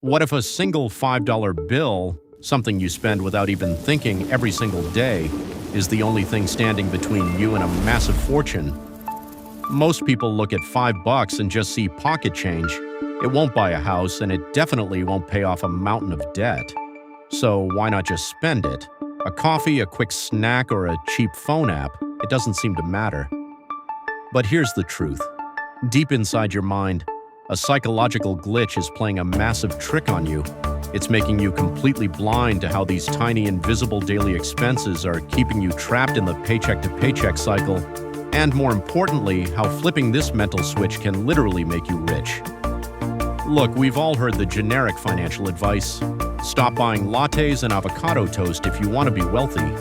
What if a single $5 bill, something you spend without even thinking every single day, is the only thing standing between you and a massive fortune? Most people look at $5 and just see pocket change. It won't buy a house, and it definitely won't pay off a mountain of debt. So why not just spend it? A coffee, a quick snack, or a cheap phone app, it doesn't seem to matter. But here's the truth. Deep inside your mind, a psychological glitch is playing a massive trick on you. It's making you completely blind to how these tiny invisible daily expenses are keeping you trapped in the paycheck-to-paycheck cycle, and more importantly, how flipping this mental switch can literally make you rich. Look, we've all heard the generic financial advice. Stop buying lattes and avocado toast if you want to be wealthy.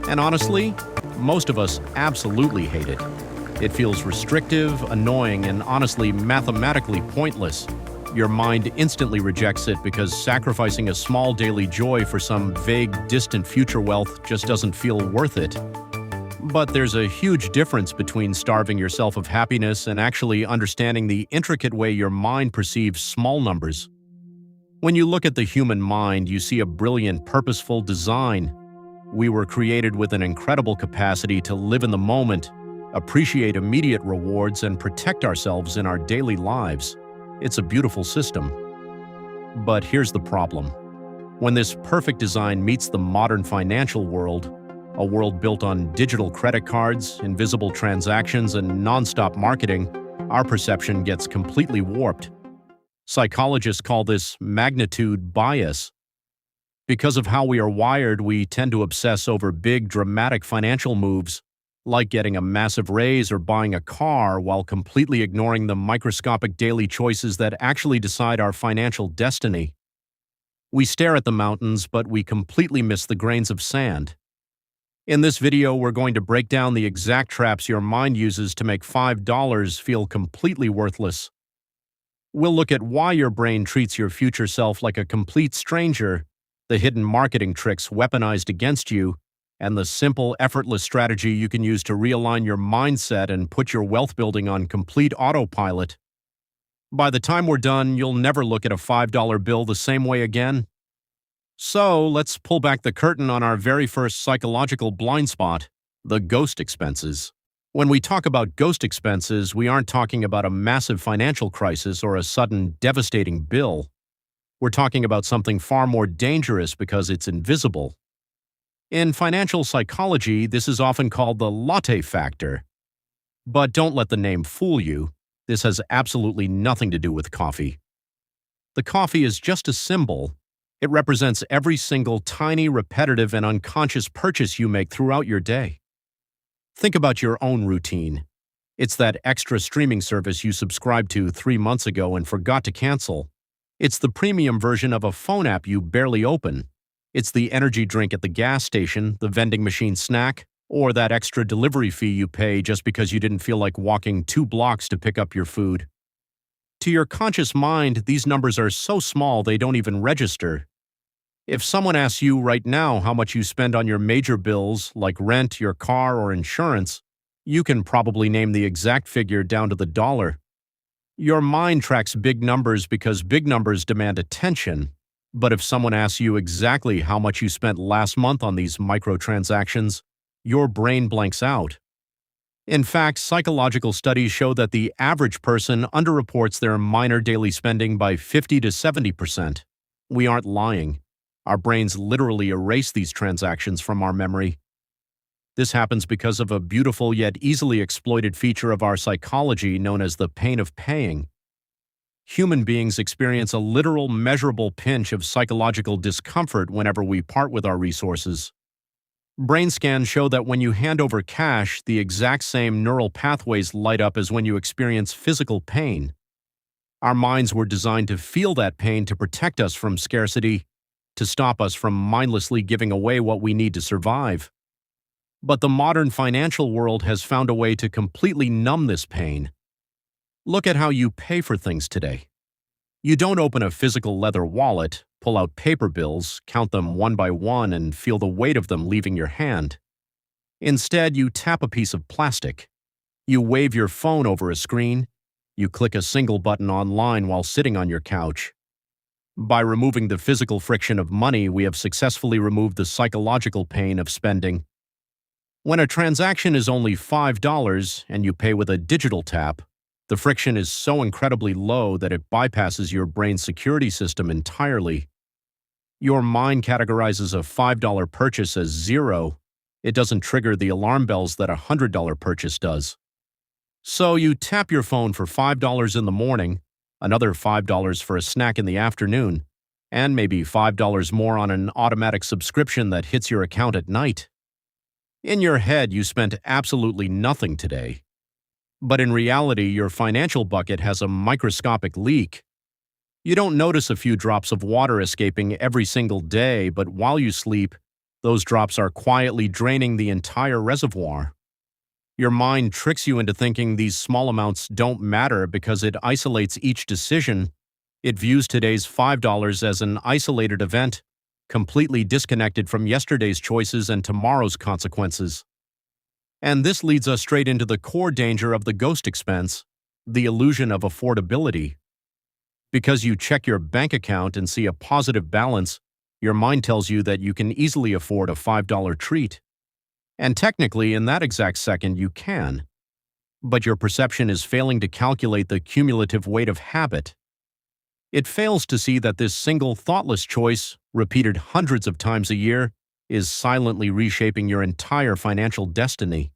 And honestly, most of us absolutely hate it. It feels restrictive, annoying, and honestly mathematically pointless. Your mind instantly rejects it because sacrificing a small daily joy for some vague, distant future wealth just doesn't feel worth it. But there's a huge difference between starving yourself of happiness and actually understanding the intricate way your mind perceives small numbers. When you look at the human mind, you see a brilliant, purposeful design. We were created with an incredible capacity to live in the moment, appreciate immediate rewards, and protect ourselves in our daily lives. It's a beautiful system. But here's the problem. When this perfect design meets the modern financial world, a world built on digital credit cards, invisible transactions, and nonstop marketing, our perception gets completely warped. Psychologists call this magnitude bias. Because of how we are wired, we tend to obsess over big, dramatic financial moves, like getting a massive raise or buying a car, while completely ignoring the microscopic daily choices that actually decide our financial destiny. We stare at the mountains, but we completely miss the grains of sand. In this video, we're going to break down the exact traps your mind uses to make $5 feel completely worthless. We'll look at why your brain treats your future self like a complete stranger, the hidden marketing tricks weaponized against you, and the simple, effortless strategy you can use to realign your mindset and put your wealth building on complete autopilot. By the time we're done, you'll never look at a $5 bill the same way again. So, let's pull back the curtain on our very first psychological blind spot, the ghost expenses. When we talk about ghost expenses, we aren't talking about a massive financial crisis or a sudden, devastating bill. We're talking about something far more dangerous because it's invisible. In financial psychology, this is often called the latte factor. But don't let the name fool you. This has absolutely nothing to do with coffee. The coffee is just a symbol. It represents every single tiny, repetitive, and unconscious purchase you make throughout your day. Think about your own routine. It's that extra streaming service you subscribed to 3 months ago and forgot to cancel. It's the premium version of a phone app you barely open. It's the energy drink at the gas station, the vending machine snack, or that extra delivery fee you pay just because you didn't feel like walking 2 blocks to pick up your food. To your conscious mind, these numbers are so small they don't even register. If someone asks you right now how much you spend on your major bills, like rent, your car, or insurance, you can probably name the exact figure down to the dollar. Your mind tracks big numbers because big numbers demand attention. But if someone asks you exactly how much you spent last month on these microtransactions, your brain blanks out. In fact, psychological studies show that the average person underreports their minor daily spending by 50 to 70%. We aren't lying. Our brains literally erase these transactions from our memory. This happens because of a beautiful yet easily exploited feature of our psychology known as the pain of paying. Human beings experience a literal, measurable pinch of psychological discomfort whenever we part with our resources. Brain scans show that when you hand over cash, the exact same neural pathways light up as when you experience physical pain. Our minds were designed to feel that pain to protect us from scarcity, to stop us from mindlessly giving away what we need to survive. But the modern financial world has found a way to completely numb this pain. Look at how you pay for things today. You don't open a physical leather wallet, pull out paper bills, count them one by one, and feel the weight of them leaving your hand. Instead, you tap a piece of plastic. You wave your phone over a screen. You click a single button online while sitting on your couch. By removing the physical friction of money, we have successfully removed the psychological pain of spending. When a transaction is only $5 and you pay with a digital tap, the friction is so incredibly low that it bypasses your brain's security system entirely. Your mind categorizes a $5 purchase as zero. It doesn't trigger the alarm bells that a $100 purchase does. So you tap your phone for $5 in the morning, another $5 for a snack in the afternoon, and maybe $5 more on an automatic subscription that hits your account at night. In your head, you spent absolutely nothing today. But in reality, your financial bucket has a microscopic leak. You don't notice a few drops of water escaping every single day, but while you sleep, those drops are quietly draining the entire reservoir. Your mind tricks you into thinking these small amounts don't matter because it isolates each decision. It views today's $5 as an isolated event, completely disconnected from yesterday's choices and tomorrow's consequences. And this leads us straight into the core danger of the ghost expense, the illusion of affordability. Because you check your bank account and see a positive balance, your mind tells you that you can easily afford a $5 treat. And technically, in that exact second, you can. But your perception is failing to calculate the cumulative weight of habit. It fails to see that this single thoughtless choice, repeated hundreds of times a year, is silently reshaping your entire financial destiny.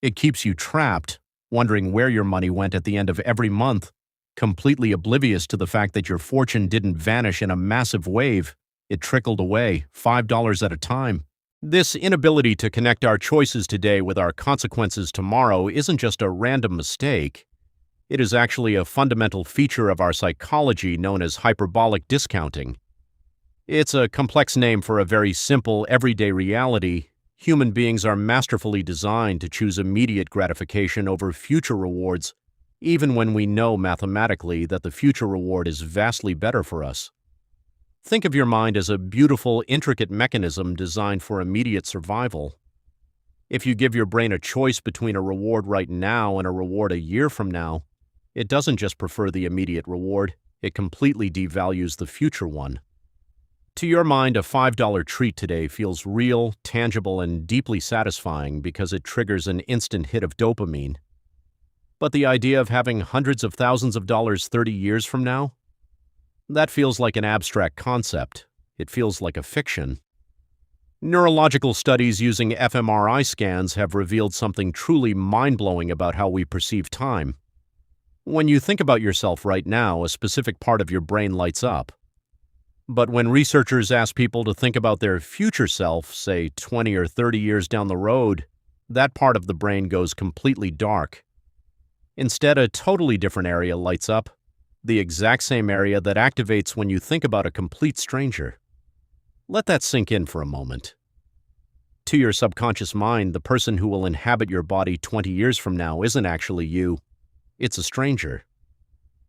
It keeps you trapped, wondering where your money went at the end of every month, completely oblivious to the fact that your fortune didn't vanish in a massive wave. It trickled away, $5 at a time. This inability to connect our choices today with our consequences tomorrow isn't just a random mistake. It is actually a fundamental feature of our psychology known as hyperbolic discounting. It's a complex name for a very simple, everyday reality. Human beings are masterfully designed to choose immediate gratification over future rewards, even when we know mathematically that the future reward is vastly better for us. Think of your mind as a beautiful, intricate mechanism designed for immediate survival. If you give your brain a choice between a reward right now and a reward a year from now, it doesn't just prefer the immediate reward, it completely devalues the future one. To your mind, a $5 treat today feels real, tangible, and deeply satisfying because it triggers an instant hit of dopamine. But the idea of having hundreds of thousands of dollars 30 years from now? That feels like an abstract concept. It feels like a fiction. Neurological studies using fMRI scans have revealed something truly mind-blowing about how we perceive time. When you think about yourself right now, a specific part of your brain lights up. But when researchers ask people to think about their future self, say 20 or 30 years down the road, that part of the brain goes completely dark. Instead, a totally different area lights up, the exact same area that activates when you think about a complete stranger. Let that sink in for a moment. To your subconscious mind, the person who will inhabit your body 20 years from now isn't actually you. It's a stranger.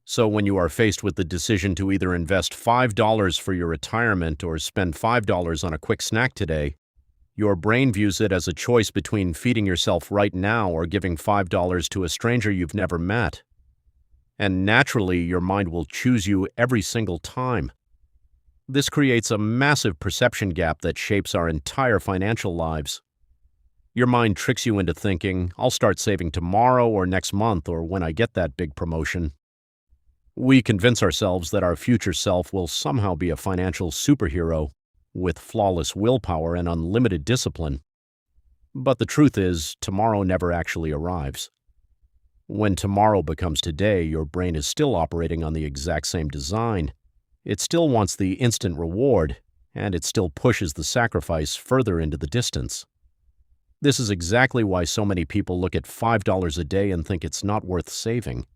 So when you are faced with the decision to either invest $5 for your retirement or spend $5 on a quick snack today, your brain views it as a choice between feeding yourself right now or giving $5 to a stranger you've never met. And naturally, your mind will choose you every single time. This creates a massive perception gap that shapes our entire financial lives. Your mind tricks you into thinking, I'll start saving tomorrow or next month or when I get that big promotion. We convince ourselves that our future self will somehow be a financial superhero with flawless willpower and unlimited discipline. But the truth is, tomorrow never actually arrives. When tomorrow becomes today, your brain is still operating on the exact same design. It still wants the instant reward, and it still pushes the sacrifice further into the distance. This is exactly why so many people look at $5 a day and think it's not worth saving.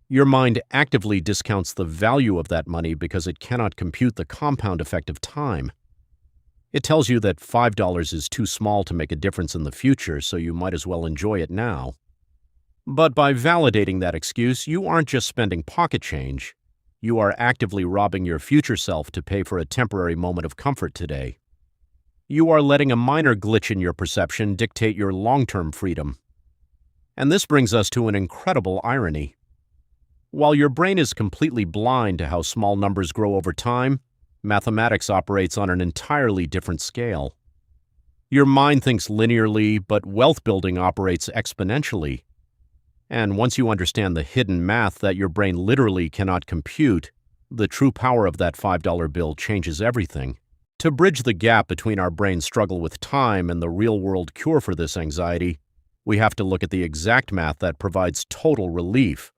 Your mind actively discounts the value of that money because it cannot compute the compound effect of time. It tells you that $5 is too small to make a difference in the future, so you might as well enjoy it now. But by validating that excuse, you aren't just spending pocket change. You are actively robbing your future self to pay for a temporary moment of comfort today. You are letting a minor glitch in your perception dictate your long-term freedom. And this brings us to an incredible irony. While your brain is completely blind to how small numbers grow over time, mathematics operates on an entirely different scale. Your mind thinks linearly, but wealth building operates exponentially. And once you understand the hidden math that your brain literally cannot compute, the true power of that $5 bill changes everything. To bridge the gap between our brain's struggle with time and the real-world cure for this anxiety, we have to look at the exact math that provides total relief.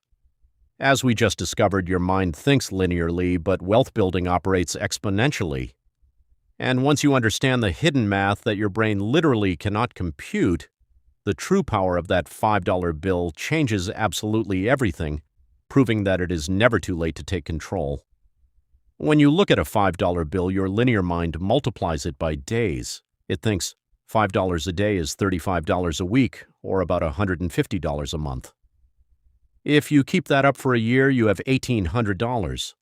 As we just discovered, your mind thinks linearly, but wealth building operates exponentially. And once you understand the hidden math that your brain literally cannot compute, the true power of that $5 bill changes absolutely everything, proving that it is never too late to take control. When you look at a $5 bill, your linear mind multiplies it by days. It thinks $5 a day is $35 a week, or about $150 a month. If you keep that up for a year, you have $1,800.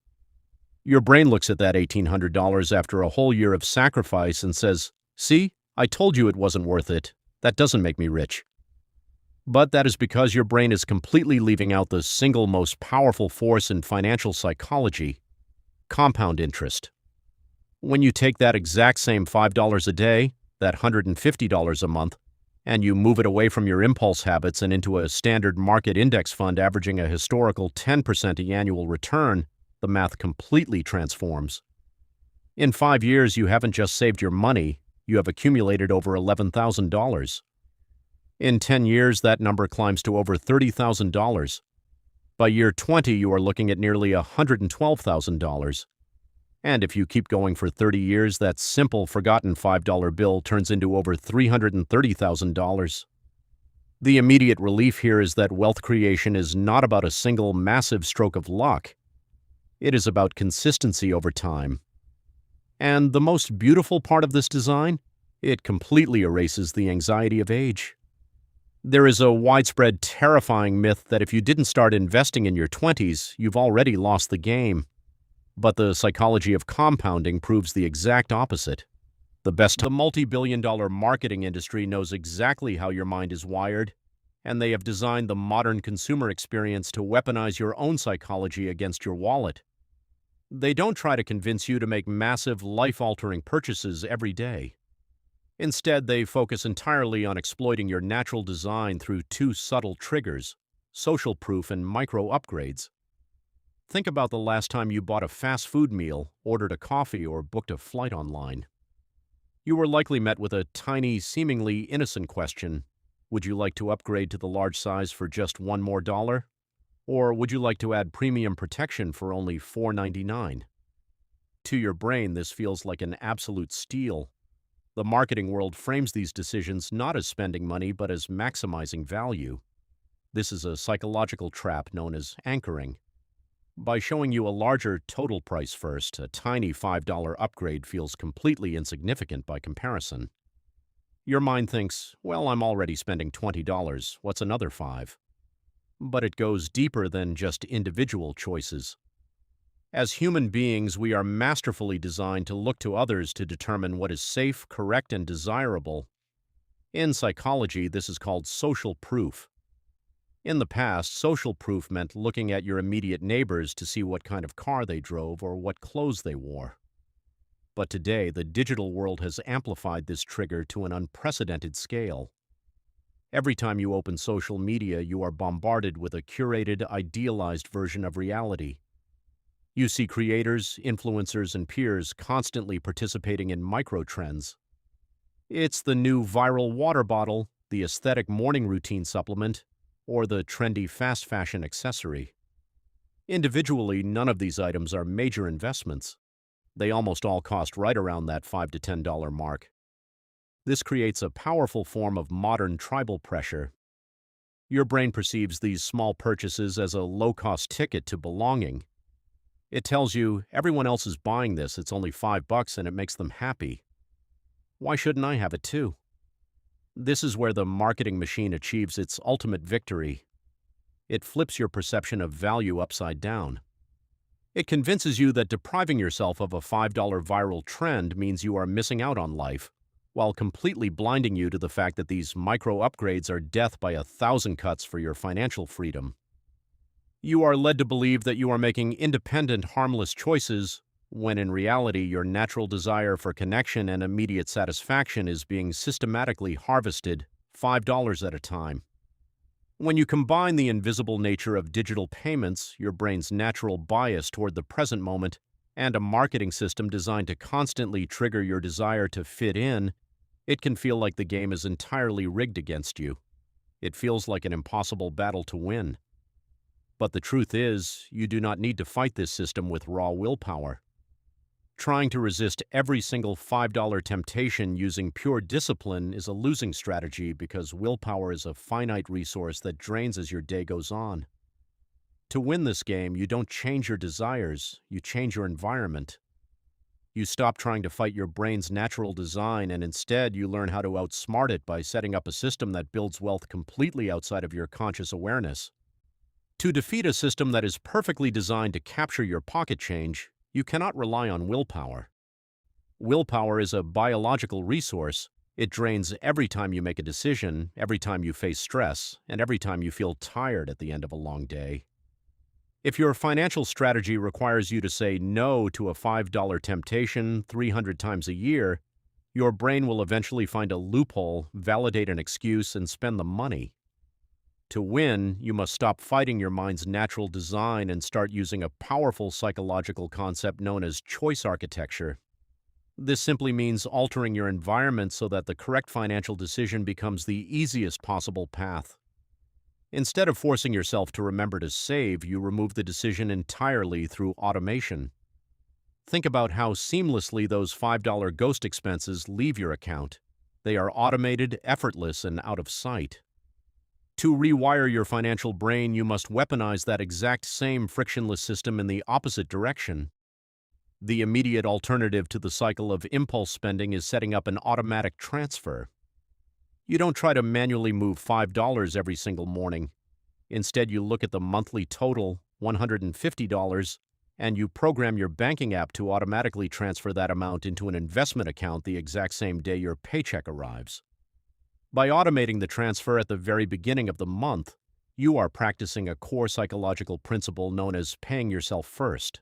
Your brain looks at that $1,800 after a whole year of sacrifice and says, "See, I told you it wasn't worth it. That doesn't make me rich." But that is because your brain is completely leaving out the single most powerful force in financial psychology: compound interest. When you take that exact same $5 a day, that $150 a month, and you move it away from your impulse habits and into a standard market index fund averaging a historical 10% annual return, the math completely transforms. In 5 years, you haven't just saved your money, you have accumulated over $11,000. In 10 years, that number climbs to over $30,000. By year 20, you are looking at nearly $112,000. And if you keep going for 30 years, that simple, forgotten $5 bill turns into over $330,000. The immediate relief here is that wealth creation is not about a single massive stroke of luck. It is about consistency over time. And the most beautiful part of this design? It completely erases the anxiety of age. There is a widespread, terrifying myth that if you didn't start investing in your 20s, you've already lost the game. But the psychology of compounding proves the exact opposite. The multi-billion-dollar marketing industry knows exactly how your mind is wired, and they have designed the modern consumer experience to weaponize your own psychology against your wallet. They don't try to convince you to make massive, life-altering purchases every day. Instead, they focus entirely on exploiting your natural design through two subtle triggers: social proof and micro-upgrades. Think about the last time you bought a fast food meal, ordered a coffee, or booked a flight online. You were likely met with a tiny, seemingly innocent question: would you like to upgrade to the large size for just $1 more? Or would you like to add premium protection for only $4.99? To your brain, this feels like an absolute steal. The marketing world frames these decisions not as spending money, but as maximizing value. This is a psychological trap known as anchoring. By showing you a larger total price first, a tiny $5 upgrade feels completely insignificant by comparison. Your mind thinks, well, I'm already spending $20, what's another $5? But it goes deeper than just individual choices. As human beings, we are masterfully designed to look to others to determine what is safe, correct, and desirable. In psychology, this is called social proof. In the past, social proof meant looking at your immediate neighbors to see what kind of car they drove or what clothes they wore. But today, the digital world has amplified this trigger to an unprecedented scale. Every time you open social media, you are bombarded with a curated, idealized version of reality. You see creators, influencers, and peers constantly participating in micro-trends. It's the new viral water bottle, the aesthetic morning routine supplement, or the trendy fast fashion accessory. Individually, none of these items are major investments. They almost all cost right around that $5 to $10 mark. This creates a powerful form of modern tribal pressure. Your brain perceives these small purchases as a low-cost ticket to belonging. It tells you, everyone else is buying this, it's only $5 and it makes them happy. Why shouldn't I have it too? This is where the marketing machine achieves its ultimate victory. It flips your perception of value upside down. It convinces you that depriving yourself of a $5 viral trend means you are missing out on life, while completely blinding you to the fact that these micro upgrades are death by 1,000 cuts for your financial freedom. You are led to believe that you are making independent, harmless choices, when in reality your natural desire for connection and immediate satisfaction is being systematically harvested, $5 at a time. When you combine the invisible nature of digital payments, your brain's natural bias toward the present moment, and a marketing system designed to constantly trigger your desire to fit in, it can feel like the game is entirely rigged against you. It feels like an impossible battle to win. But the truth is, you do not need to fight this system with raw willpower. Trying to resist every single $5 temptation using pure discipline is a losing strategy because willpower is a finite resource that drains as your day goes on. To win this game, you don't change your desires, you change your environment. You stop trying to fight your brain's natural design, and instead you learn how to outsmart it by setting up a system that builds wealth completely outside of your conscious awareness. To defeat a system that is perfectly designed to capture your pocket change, you cannot rely on willpower. Willpower is a biological resource. It drains every time you make a decision, every time you face stress, and every time you feel tired at the end of a long day. If your financial strategy requires you to say no to a $5 temptation 300 times a year, your brain will eventually find a loophole, validate an excuse, and spend the money. To win, you must stop fighting your mind's natural design and start using a powerful psychological concept known as choice architecture. This simply means altering your environment so that the correct financial decision becomes the easiest possible path. Instead of forcing yourself to remember to save, you remove the decision entirely through automation. Think about how seamlessly those $5 ghost expenses leave your account. They are automated, effortless, and out of sight. To rewire your financial brain, you must weaponize that exact same frictionless system in the opposite direction. The immediate alternative to the cycle of impulse spending is setting up an automatic transfer. You don't try to manually move $5 every single morning. Instead, you look at the monthly total, $150, and you program your banking app to automatically transfer that amount into an investment account the exact same day your paycheck arrives. By automating the transfer at the very beginning of the month, you are practicing a core psychological principle known as paying yourself first.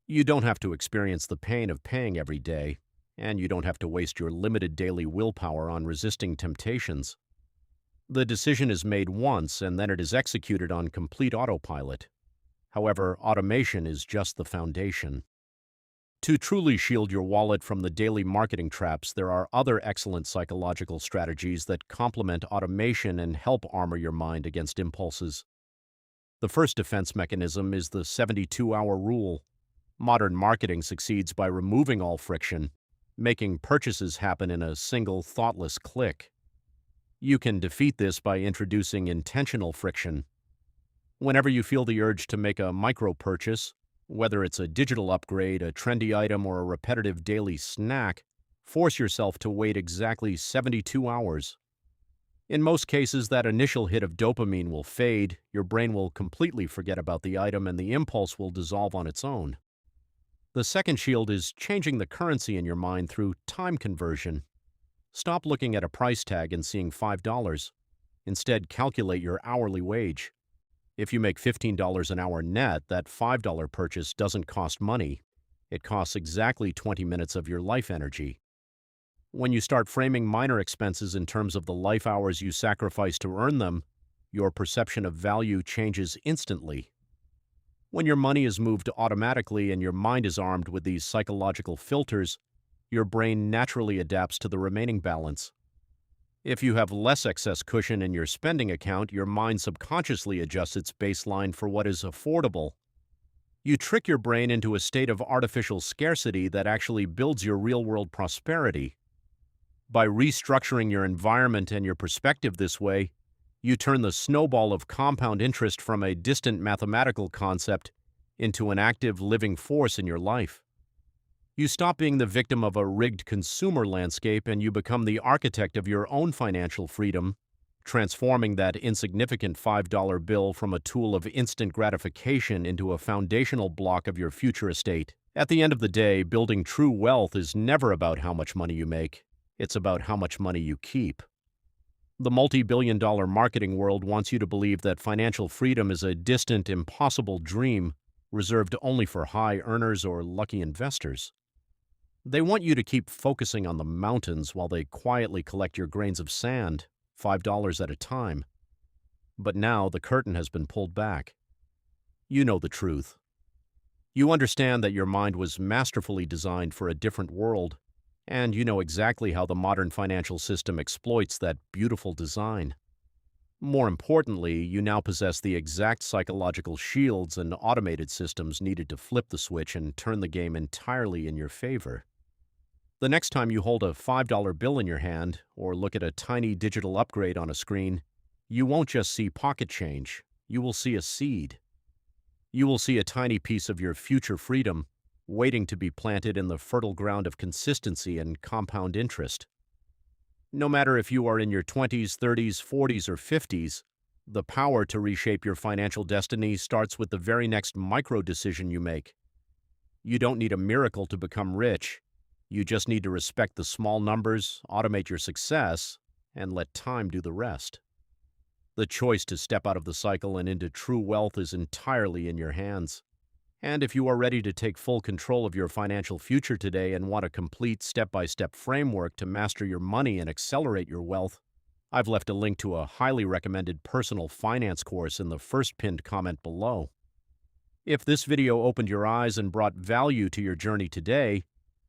You don't have to experience the pain of paying every day, and you don't have to waste your limited daily willpower on resisting temptations. The decision is made once, and then it is executed on complete autopilot. However, automation is just the foundation. To truly shield your wallet from the daily marketing traps, there are other excellent psychological strategies that complement automation and help armor your mind against impulses. The first defense mechanism is the 72-hour rule. Modern marketing succeeds by removing all friction, making purchases happen in a single thoughtless click. You can defeat this by introducing intentional friction. Whenever you feel the urge to make a micro-purchase, whether it's a digital upgrade, a trendy item, or a repetitive daily snack, force yourself to wait exactly 72 hours. In most cases, that initial hit of dopamine will fade, your brain will completely forget about the item, and the impulse will dissolve on its own. The second shield is changing the currency in your mind through time conversion. Stop looking at a price tag and seeing $5. Instead, calculate your hourly wage. If you make $15 an hour net, that $5 purchase doesn't cost money. It costs exactly 20 minutes of your life energy. When you start framing minor expenses in terms of the life hours you sacrifice to earn them, your perception of value changes instantly. When your money is moved automatically and your mind is armed with these psychological filters, your brain naturally adapts to the remaining balance. If you have less excess cushion in your spending account, your mind subconsciously adjusts its baseline for what is affordable. You trick your brain into a state of artificial scarcity that actually builds your real-world prosperity. By restructuring your environment and your perspective this way, you turn the snowball of compound interest from a distant mathematical concept into an active, living force in your life. You stop being the victim of a rigged consumer landscape and you become the architect of your own financial freedom, transforming that insignificant $5 bill from a tool of instant gratification into a foundational block of your future estate. At the end of the day, building true wealth is never about how much money you make. It's about how much money you keep. The multi-billion-dollar marketing world wants you to believe that financial freedom is a distant, impossible dream reserved only for high earners or lucky investors. They want you to keep focusing on the mountains while they quietly collect your grains of sand, $5 at a time. But now the curtain has been pulled back. You know the truth. You understand that your mind was masterfully designed for a different world, and you know exactly how the modern financial system exploits that beautiful design. More importantly, you now possess the exact psychological shields and automated systems needed to flip the switch and turn the game entirely in your favor. The next time you hold a $5 bill in your hand or look at a tiny digital upgrade on a screen, you won't just see pocket change, you will see a seed. You will see a tiny piece of your future freedom waiting to be planted in the fertile ground of consistency and compound interest. No matter if you are in your 20s, 30s, 40s, or 50s, the power to reshape your financial destiny starts with the very next micro decision you make. You don't need a miracle to become rich. You just need to respect the small numbers, automate your success, and let time do the rest. The choice to step out of the cycle and into true wealth is entirely in your hands. And if you are ready to take full control of your financial future today and want a complete step-by-step framework to master your money and accelerate your wealth, I've left a link to a highly recommended personal finance course in the first pinned comment below. If this video opened your eyes and brought value to your journey today,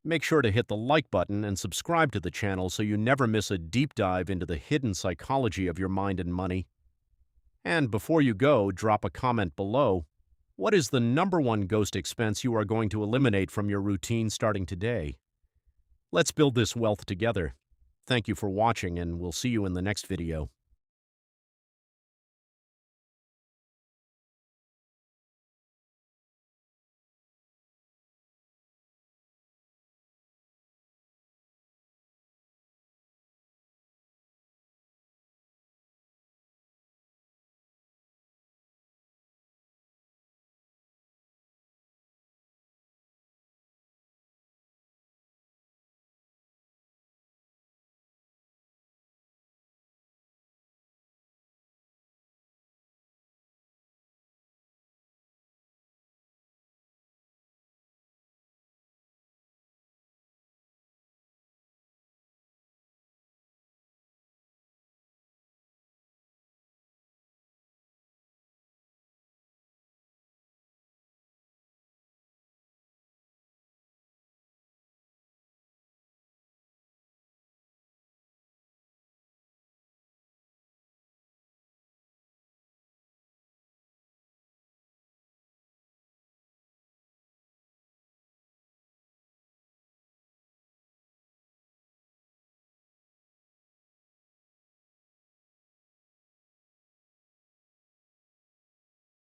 make sure to hit the like button and subscribe to the channel so you never miss a deep dive into the hidden psychology of your mind and money. And before you go, drop a comment below. What is the #1 ghost expense you are going to eliminate from your routine starting today? Let's build this wealth together. Thank you for watching, and we'll see you in the next video.